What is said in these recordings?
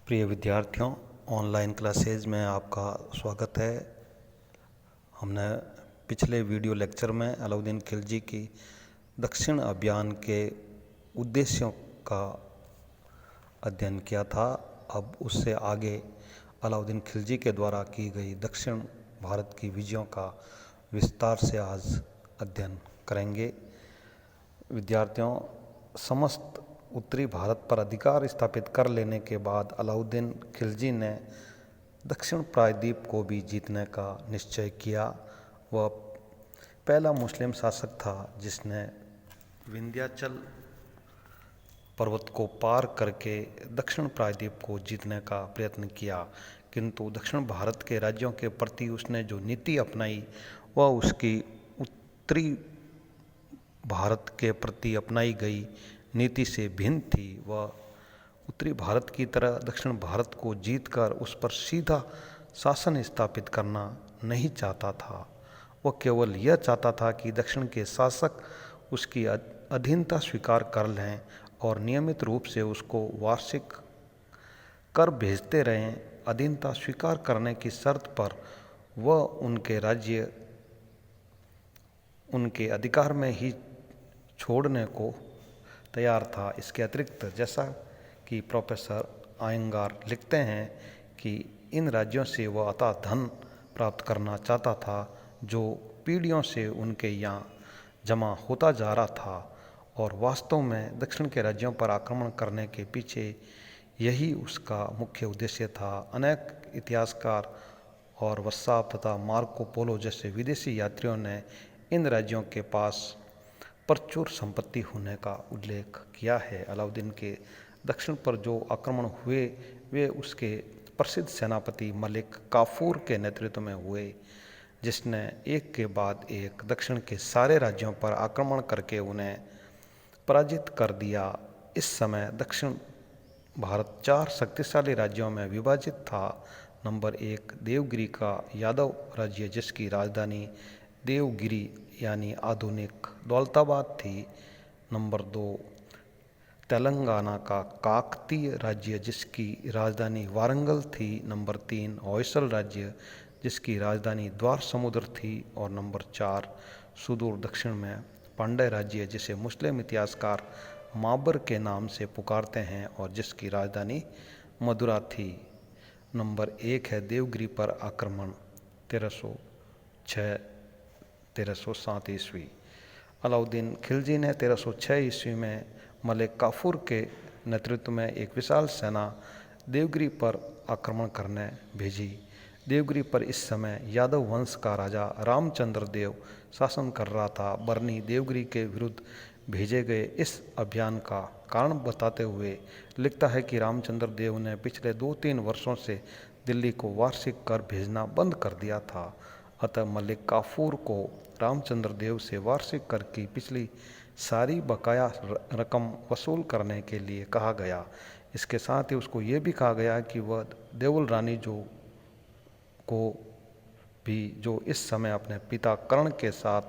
प्रिय विद्यार्थियों, online classes में आपका स्वागत है। हमने पिछले वीडियो लेक्चर में अलाउद्दीन खिलजी की दक्षिण अभियान के उद्देश्यों का अध्ययन किया था। अब उससे आगे अलाउद्दीन खिलजी के द्वारा की गई दक्षिण भारत की विजयों का विस्तार से आज अध्ययन करेंगे। विद्यार्थियों, समस्त उत्तरी भारत पर अधिकार स्थापित कर लेने के बाद अलाउद्दीन खिलजी ने दक्षिण प्रायद्वीप को भी जीतने का निश्चय किया। वह पहला मुस्लिम शासक था जिसने विंध्याचल पर्वत को पार करके दक्षिण प्रायद्वीप को जीतने का प्रयत्न किया, किंतु दक्षिण भारत के राज्यों के प्रति उसने जो नीति अपनाई वह उसकी उत्तरी भारत के प्रति अपनाई गई नीति से भिन्न थी। वह उत्तरी भारत की तरह दक्षिण भारत को जीतकर उस पर सीधा शासन स्थापित करना नहीं चाहता था। वह केवल यह चाहता था कि दक्षिण के शासक उसकी अधीनता स्वीकार कर लें और नियमित रूप से उसको वार्षिक कर भेजते रहें। अधीनता स्वीकार करने की शर्त पर वह उनके राज्य उनके अधिकार में ही छोड़ने को तैयार था। इसके अतिरिक्त, जैसा कि प्रोफेसर आयंगार लिखते हैं कि इन राज्यों से वह अथाह धन प्राप्त करना चाहता था जो पीढ़ियों से उनके यहाँ जमा होता जा रहा था, और वास्तव में दक्षिण के राज्यों पर आक्रमण करने के पीछे यही उसका मुख्य उद्देश्य था। अनेक इतिहासकार और वस्साप तथा मार्को पोलो जैसे विदेशी यात्रियों ने इन राज्यों के पास प्रचुर संपत्ति होने का उल्लेख किया है। अलाउद्दीन के दक्षिण पर जो आक्रमण हुए वे उसके प्रसिद्ध सेनापति मलिक काफूर के नेतृत्व में हुए, जिसने एक के बाद एक दक्षिण के सारे राज्यों पर आक्रमण करके उन्हें पराजित कर दिया। इस समय दक्षिण भारत 4 शक्तिशाली राज्यों में विभाजित था। नंबर 1 देवगिरी का यादव राज्य, जिसकी राजधानी देवगिरी यानी आधुनिक दौलताबाद थी। नंबर 2 तेलंगाना का काकतीय राज्य, जिसकी राजधानी वारंगल थी। नंबर 3 होयसल राज्य, जिसकी राजधानी द्वार समुद्र थी। और नंबर 4 सुदूर दक्षिण में पांड्य राज्य, जिसे मुस्लिम इतिहासकार माबर के नाम से पुकारते हैं और जिसकी राजधानी मदुरा थी। नंबर 1 है देवगिरी पर आक्रमण 1306-1307 ईस्वी। अलाउद्दीन खिलजी ने 1306 ईस्वी में मलिक काफूर के नेतृत्व में एक विशाल सेना देवगिरी पर आक्रमण करने भेजी। देवगिरी पर इस समय यादव वंश का राजा रामचंद्र देव शासन कर रहा था। बरनी देवगिरी के विरुद्ध भेजे गए इस अभियान का कारण बताते हुए लिखता है कि रामचंद्र देव ने पिछले 2-3 वर्षों से दिल्ली को वार्षिक कर भेजना बंद कर दिया था। अतः मलिक काफूर को रामचंद्र देव से वार्षिक कर की पिछली सारी बकाया रकम वसूल करने के लिए कहा गया। इसके साथ ही उसको ये भी कहा गया कि वह देवल रानी जो इस समय अपने पिता कर्ण के साथ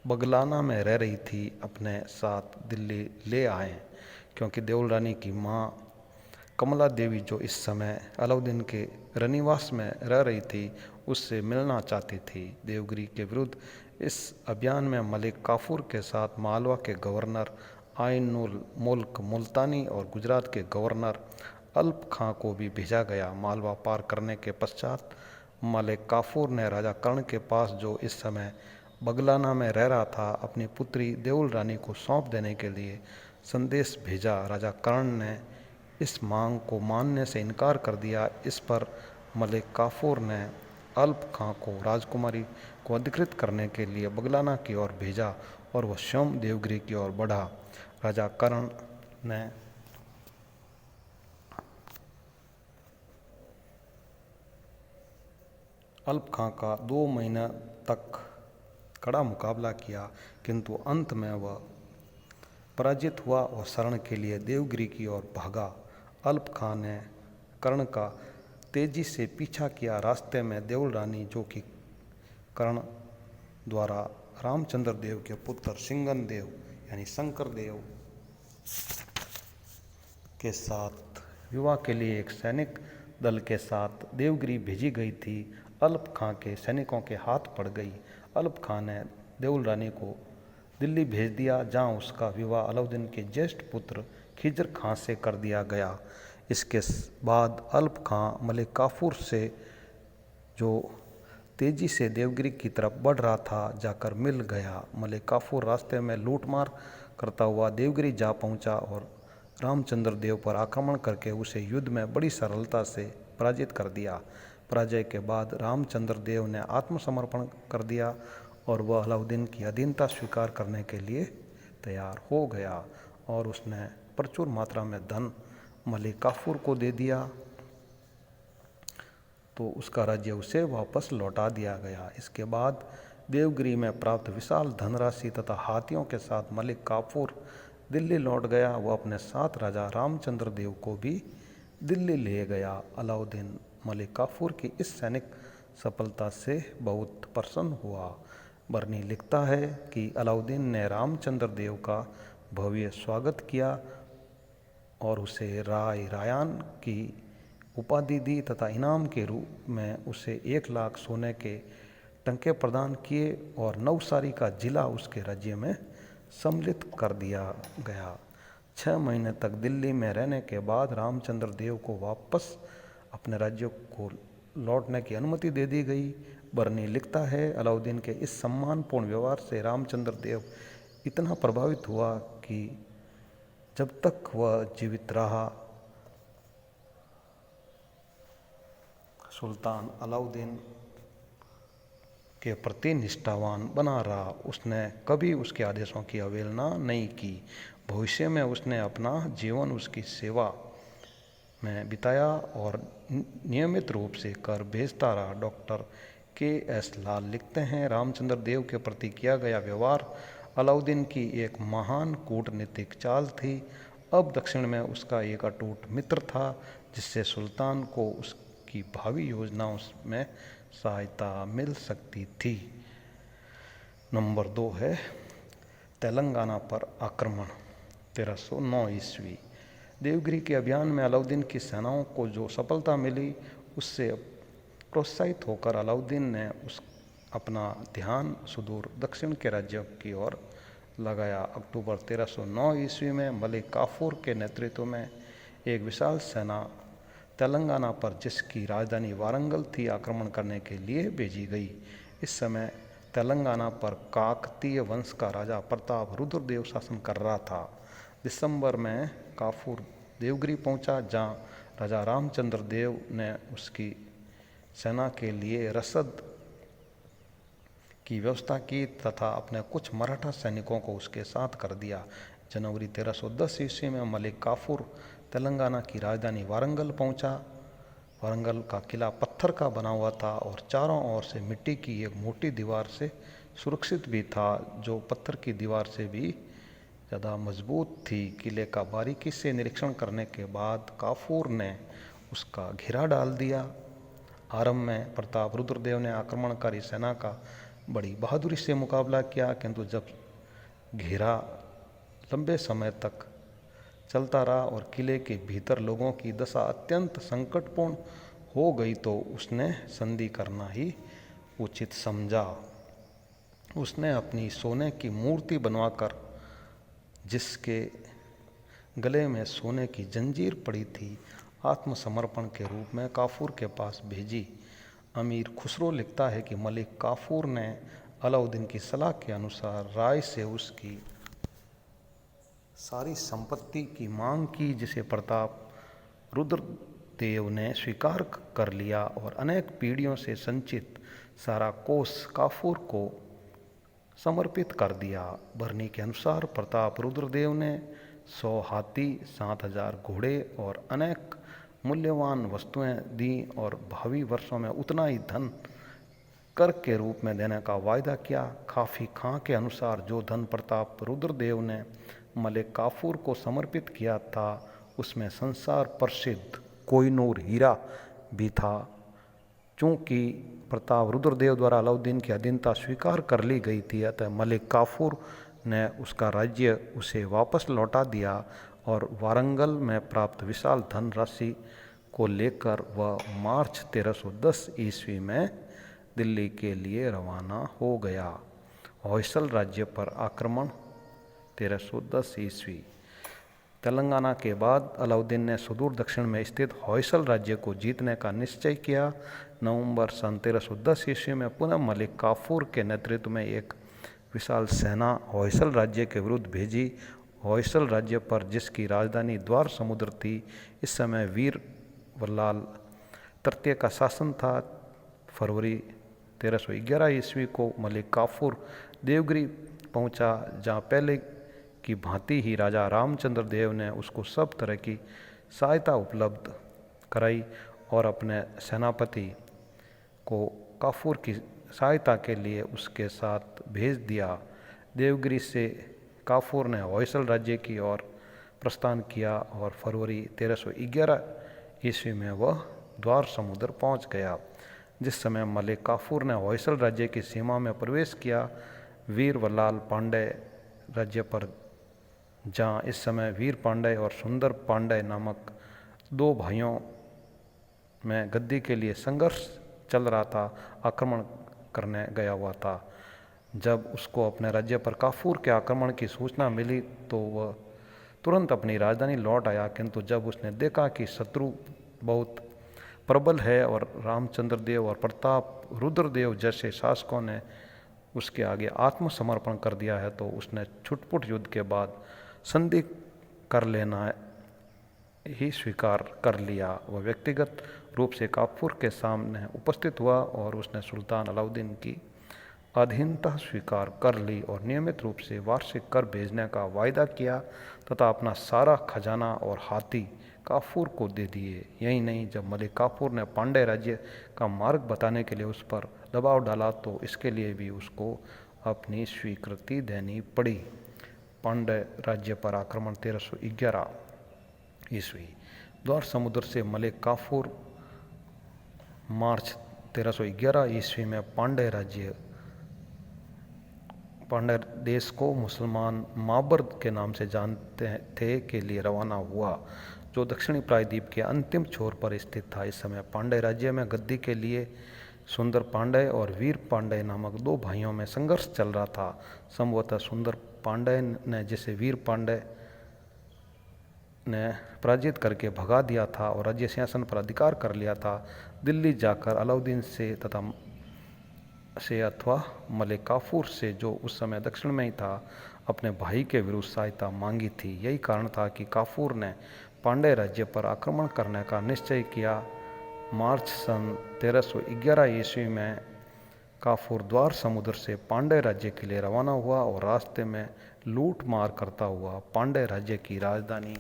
बगलाना में रह रही थी, अपने साथ दिल्ली ले आए, क्योंकि देवल रानी की माँ कमला देवी, जो इस समय अलाउद्दीन के रनिवास में रह रही थी, उससे मिलना चाहती थी। देवगिरी के विरुद्ध इस अभियान में मलिक काफूर के साथ मालवा के गवर्नर आइनुल मुल्क मुल्तानी और गुजरात के गवर्नर अल्प खां को भी भेजा गया। मालवा पार करने के पश्चात मलिक काफूर ने राजा कर्ण के पास, जो इस समय बगलाना में रह रहा था, अपनी पुत्री देवल रानी को सौंप देने के लिए संदेश भेजा। राजा कर्ण ने इस मांग को मानने से इनकार कर दिया। इस पर मलिक काफूर ने अल्प खां को राजकुमारी को अधिकृत करने के लिए बगलाना की ओर भेजा और वह स्वयं देवगिरी की ओर बढ़ा। राजा कर्ण ने अल्प खां का 2 महीने तक कड़ा मुकाबला किया, किंतु अंत में वह पराजित हुआ और शरण के लिए देवगिरी की ओर भागा। अल्प खां ने कर्ण का तेजी से पीछा किया। रास्ते में देवल रानी, जो कि कर्ण द्वारा रामचंद्र देव के पुत्र सिंगन देव यानी शंकर देव के साथ विवाह के लिए एक सैनिक दल के साथ देवगिरी भेजी गई थी। अलप खां के सैनिकों के हाथ पड़ गई। अलप खां ने देउल रानी को दिल्ली भेज दिया, जहां उसका विवाह अलाउद्दीन के ज्येष्ठ पुत्र खिजर खां से कर दिया गया। इसके बाद अलप खां मलिक काफूर से, जो तेजी से देवगिरी की तरफ बढ़ रहा था, जाकर मिल गया। मलिक काफूर रास्ते में लूटमार करता हुआ देवगिरी जा पहुंचा और रामचंद्र देव पर आक्रमण करके उसे युद्ध में बड़ी सरलता से पराजित कर दिया। पराजय के बाद रामचंद्र देव ने आत्मसमर्पण कर दिया और वह अलाउद्दीन की अधीनता स्वीकार करने के लिए तैयार हो गया और उसने प्रचुर मात्रा में धन मलिक काफूर को दे दिया, तो उसका राज्य उसे वापस लौटा दिया गया। इसके बाद देवगिरी में प्राप्त विशाल धनराशि तथा हाथियों के साथ मलिक काफूर दिल्ली लौट गया। वह अपने साथ राजा रामचंद्र देव को भी दिल्ली ले गया। अलाउद्दीन मलिक काफूर की इस सैनिक सफलता से बहुत प्रसन्न हुआ। बर्नी लिखता है कि अलाउद्दीन ने रामचंद्र देव का भव्य स्वागत किया और उसे राय रायान की उपाधि दी तथा इनाम के रूप में उसे 1 लाख सोने के टंके प्रदान किए और नवसारी का जिला उसके राज्य में सम्मिलित कर दिया गया। 6 महीने तक दिल्ली में रहने के बाद रामचंद्र देव को वापस अपने राज्य को लौटने की अनुमति दे दी गई। बर्नी लिखता है, अलाउद्दीन के इस सम्मानपूर्ण व्यवहार से रामचंद्र देव इतना प्रभावित हुआ कि जब तक वह जीवित रहा, सुल्तान अलाउद्दीन के प्रति निष्ठावान बना रहा। उसने कभी उसके आदेशों की अवहेलना नहीं की। भविष्य में उसने अपना जीवन उसकी सेवा में बिताया और नियमित रूप से कर भेजता रहा। Doctor KS. लाल लिखते हैं, रामचंद्र देव के प्रति किया गया व्यवहार अलाउद्दीन की एक महान कूटनीतिक चाल थी। अब दक्षिण में उसका एक अटूट मित्र था, जिससे सुल्तान को उसकी भावी योजनाओं में सहायता मिल सकती थी। नंबर 2 है तेलंगाना पर आक्रमण 1309 ईस्वी। देवगिरी के अभियान में अलाउद्दीन की सेनाओं को जो सफलता मिली, उससे प्रोत्साहित होकर अलाउद्दीन ने अपना ध्यान सुदूर दक्षिण के राज्यों की ओर लगाया। अक्टूबर 1309 ईस्वी में मलिक काफूर के नेतृत्व में एक विशाल सेना तेलंगाना पर, जिसकी राजधानी वारंगल थी, आक्रमण करने के लिए भेजी गई। इस समय तेलंगाना पर काकतीय वंश का राजा प्रताप रुद्रदेव शासन कर रहा था। दिसंबर में काफूर देवगिरी पहुंचा, जहां राजा रामचंद्र देव ने उसकी सेना के लिए रसद की व्यवस्था की तथा अपने कुछ मराठा सैनिकों को उसके साथ कर दिया। जनवरी 1310 ईस्वी में मलिक काफूर तेलंगाना की राजधानी वारंगल पहुंचा। वारंगल का किला पत्थर का बना हुआ था और चारों ओर से मिट्टी की एक मोटी दीवार से सुरक्षित भी था, जो पत्थर की दीवार से भी ज़्यादा मजबूत थी। किले का बारीकी से निरीक्षण करने के बाद काफूर ने उसका घेरा डाल दिया। आरंभ में प्रताप रुद्रदेव ने आक्रमणकारी सेना का बड़ी बहादुरी से मुकाबला किया, किंतु जब घेरा लंबे समय तक चलता रहा और किले के भीतर लोगों की दशा अत्यंत संकटपूर्ण हो गई, तो उसने संधि करना ही उचित समझा। उसने अपनी सोने की मूर्ति बनवाकर, जिसके गले में सोने की जंजीर पड़ी थी, आत्मसमर्पण के रूप में काफूर के पास भेजी। अमीर खुसरो लिखता है कि मलिक काफूर ने अलाउद्दीन की सलाह के अनुसार राय से उसकी सारी संपत्ति की मांग की, जिसे प्रताप रुद्रदेव ने स्वीकार कर लिया और अनेक पीढ़ियों से संचित सारा कोष काफूर को समर्पित कर दिया। बर्नी के अनुसार प्रताप रुद्रदेव ने 100 हाथी, 7000 घोड़े और अनेक मूल्यवान वस्तुएं दी और भावी वर्षों में उतना ही धन कर के रूप में देने का वायदा किया। काफी खां के अनुसार जो धन प्रताप रुद्रदेव ने मलिक काफूर को समर्पित किया था, उसमें संसार प्रसिद्ध कोहिनूर हीरा भी था। चूँकि प्रताप रुद्रदेव द्वारा अलाउद्दीन की अधीनता स्वीकार कर ली गई थी, अतः मलिक काफूर ने उसका राज्य उसे वापस लौटा दिया और वारंगल में प्राप्त विशाल धन राशि को लेकर वह मार्च 1310 ईस्वी में दिल्ली के लिए रवाना हो गया। होयसल राज्य पर आक्रमण 1310 ईस्वी। तेलंगाना के बाद अलाउद्दीन ने सुदूर दक्षिण में स्थित होयसल राज्य को जीतने का निश्चय किया। नवंबर सन 1310 ईस्वी में पुनः मलिक काफूर के नेतृत्व में एक विशाल सेना होयसल राज्य के विरुद्ध भेजी। होयसल राज्य पर, जिसकी राजधानी द्वार समुद्र थी, इस समय वीर वल्लाल तृतीय का शासन था। फरवरी 1311 ईस्वी को मलिक काफूर देवगिरी पहुंचा, जहां पहले की भांति ही राजा रामचंद्र देव ने उसको सब तरह की सहायता उपलब्ध कराई और अपने सेनापति को काफूर की सहायता के लिए उसके साथ भेज दिया। देवगिरी से काफूर ने होयसल राज्य की ओर प्रस्थान किया और फरवरी 1311 ईस्वी में वह द्वार समुद्र पहुंच गया। जिस समय मलिक काफूर ने होयसल राज्य की सीमा में प्रवेश किया, वीर वल्लाल पांडे राज्य पर, जहाँ इस समय वीर पांडे और सुंदर पांडे नामक दो भाइयों में गद्दी के लिए संघर्ष चल रहा था, आक्रमण करने गया हुआ था। जब उसको अपने राज्य पर काफूर के आक्रमण की सूचना मिली तो वह तुरंत अपनी राजधानी लौट आया, किंतु जब उसने देखा कि शत्रु बहुत प्रबल है और रामचंद्र देव और प्रताप रुद्रदेव जैसे शासकों ने उसके आगे आत्मसमर्पण कर दिया है, तो उसने छुटपुट युद्ध के बाद संधि कर लेना ही स्वीकार कर लिया। वह व्यक्तिगत रूप से काफूर के सामने उपस्थित हुआ और उसने सुल्तान अलाउद्दीन की अधीनता स्वीकार कर ली और नियमित रूप से वार्षिक कर भेजने का वायदा किया तथा अपना सारा खजाना और हाथी काफूर को दे दिए। यही नहीं, जब मलिक काफूर ने पांडे राज्य का मार्ग बताने के लिए उस पर दबाव डाला तो इसके लिए भी उसको अपनी स्वीकृति देनी पड़ी। पांडे राज्य पर आक्रमण 1311 ईस्वी। द्वार समुद्र से मलिक काफूर मार्च 1311 ईस्वी में पांड्य देश को मुसलमान माबर के नाम से जानते थे के लिए रवाना हुआ, जो दक्षिणी प्रायद्वीप के अंतिम छोर पर स्थित था। इस समय पांड्य राज्य में गद्दी के लिए सुंदर पांडे और वीर पांडे नामक दो भाइयों में संघर्ष चल रहा था। संभवतः सुंदर पांडे ने, जिसे वीर पांडे ने पराजित करके भगा दिया था और राज्य सिंहासन पर अधिकार कर लिया था, दिल्ली जाकर अलाउद्दीन से अथवा मलिक काफूर से, जो उस समय दक्षिण में ही था, अपने भाई के विरुद्ध सहायता मांगी थी। यही कारण था कि काफूर ने पांड्य राज्य पर आक्रमण करने का निश्चय किया। मार्च सन 1311 ईस्वी में काफूर द्वार समुद्र से पांड्य राज्य के लिए रवाना हुआ और रास्ते में लूट मार करता हुआ पांड्य राज्य की राजधानी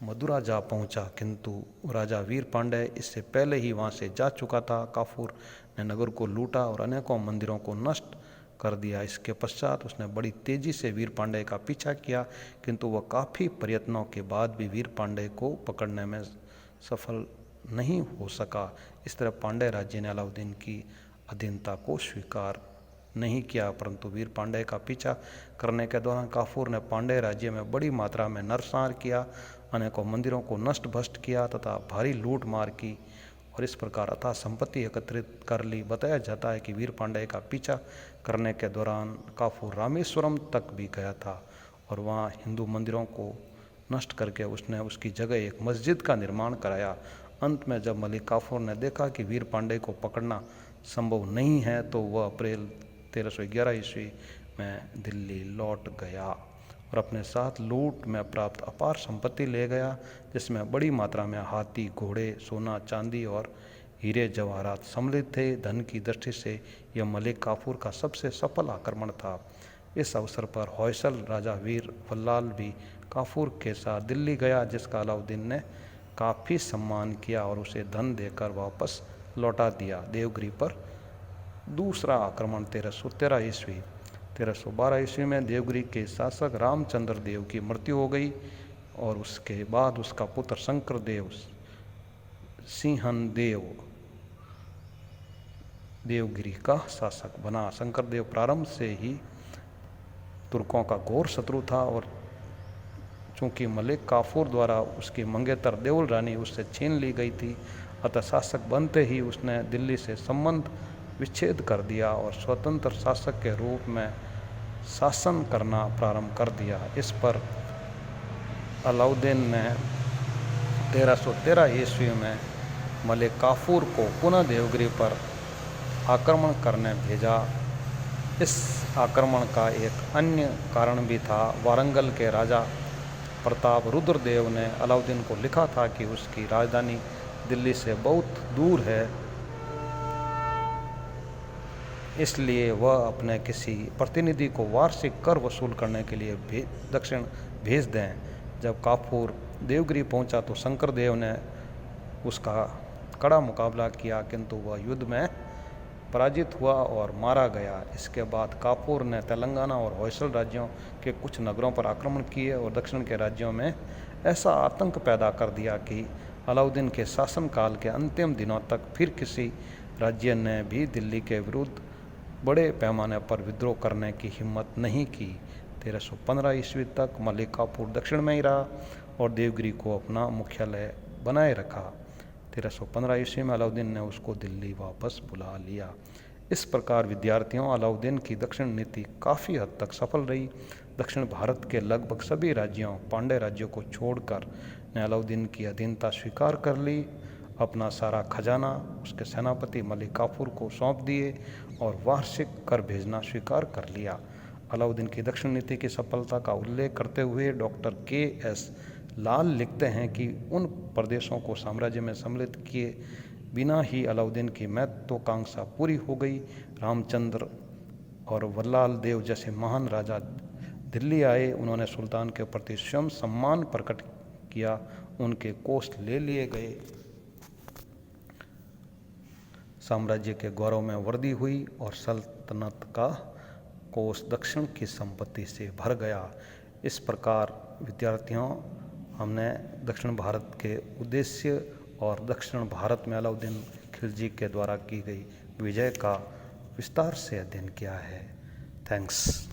मदुरा जा पहुंचा, किंतु राजा वीर पांडे इससे पहले ही वहां से जा चुका था। काफूर ने नगर को लूटा और अनेकों मंदिरों को नष्ट कर दिया। इसके पश्चात उसने बड़ी तेजी से वीर पांडे का पीछा किया, किंतु वह काफ़ी प्रयत्नों के बाद भी वीर पांडे को पकड़ने में सफल नहीं हो सका। इस तरह पांड्य राज्य ने अलाउद्दीन की अधीनता को स्वीकार नहीं किया, परंतु वीर पांडे का पीछा करने के दौरान काफूर ने पांड्य राज्य में बड़ी मात्रा में नरसंहार किया, अनेकों मंदिरों को नष्ट भ्रष्ट किया तथा भारी लूट मार की और इस प्रकार अथाह संपत्ति एकत्रित कर ली। बताया जाता है कि वीर पांडे का पीछा करने के दौरान काफूर रामेश्वरम तक भी गया था और वहाँ हिंदू मंदिरों को नष्ट करके उसने उसकी जगह एक मस्जिद का निर्माण कराया। अंत में जब मलिक काफूर ने देखा कि वीर पांडे को पकड़ना संभव नहीं है, तो वह अप्रैल 1311 ईस्वी में दिल्ली लौट गया और अपने साथ लूट में प्राप्त अपार संपत्ति ले गया, जिसमें बड़ी मात्रा में हाथी, घोड़े, सोना, चांदी और हीरे जवाहरात सम्मिलित थे। धन की दृष्टि से यह मलिक काफूर का सबसे सफल आक्रमण था। इस अवसर पर होयसल राजा वीर वल्लाल भी काफूर के साथ दिल्ली गया, जिसका अलाउद्दीन ने काफ़ी सम्मान किया और उसे धन देकर वापस लौटा दिया। देवगिरी पर दूसरा आक्रमण 1313 ईस्वी। 1312 ईस्वी में देवगिरी के शासक रामचंद्र देव की मृत्यु हो गई और उसके बाद उसका पुत्र शंकर देव सिंहन देव देवगिरी का शासक बना। शंकर देव प्रारंभ से ही तुर्कों का घोर शत्रु था और चूँकि मलिक काफूर द्वारा उसकी मंगेतर देउल रानी उससे छीन ली गई थी, अतः शासक बनते ही उसने दिल्ली से संबंध विच्छेद कर दिया और स्वतंत्र शासक के रूप में शासन करना प्रारंभ कर दिया। इस पर अलाउद्दीन ने 1313 ईस्वी में मलिक काफूर को पुनः देवगिरी पर आक्रमण करने भेजा। इस आक्रमण का एक अन्य कारण भी था। वारंगल के राजा प्रताप रुद्रदेव ने अलाउद्दीन को लिखा था कि उसकी राजधानी दिल्ली से बहुत दूर है, इसलिए वह अपने किसी प्रतिनिधि को वार्षिक कर वसूल करने के लिए दक्षिण भेज दें। जब काफूर देवगिरी पहुंचा तो शंकरदेव ने उसका कड़ा मुकाबला किया, किंतु वह युद्ध में पराजित हुआ और मारा गया। इसके बाद काफूर ने तेलंगाना और होयसल राज्यों के कुछ नगरों पर आक्रमण किए और दक्षिण के राज्यों में ऐसा आतंक पैदा कर दिया कि अलाउद्दीन के शासनकाल के अंतिम दिनों तक फिर किसी राज्य ने भी दिल्ली के विरुद्ध बड़े पैमाने पर विद्रोह करने की हिम्मत नहीं की। 1315 ईस्वी तक मलिक काफूर दक्षिण में ही रहा और देवगिरी को अपना मुख्यालय बनाए रखा। 1315 ईस्वी में अलाउद्दीन ने उसको दिल्ली वापस बुला लिया। इस प्रकार विद्यार्थियों, अलाउद्दीन की दक्षिण नीति काफ़ी हद तक सफल रही। दक्षिण भारत के लगभग सभी राज्यों, पांड्य राज्यों को छोड़कर, ने अलाउद्दीन की अधीनता स्वीकार कर ली। अपना सारा खजाना उसके सेनापति मलिक काफूर को सौंप दिए और वार्षिक कर भेजना स्वीकार कर लिया। अलाउद्दीन की दक्षिण नीति की सफलता का उल्लेख करते हुए डॉक्टर के.एस. लाल लिखते हैं कि उन प्रदेशों को साम्राज्य में सम्मिलित किए बिना ही अलाउद्दीन की महत्वाकांक्षा पूरी हो गई। रामचंद्र और वल्लाल देव जैसे महान राजा दिल्ली आए, उन्होंने सुल्तान के प्रति स्वयं सम्मान प्रकट किया, उनके कोष ले लिए गए, साम्राज्य के गौरव में वृद्धि हुई और सल्तनत का कोष दक्षिण की संपत्ति से भर गया। इस प्रकार विद्यार्थियों, हमने दक्षिण भारत के उद्देश्य और दक्षिण भारत में अलाउद्दीन खिलजी के द्वारा की गई विजय का विस्तार से अध्ययन किया है। थैंक्स।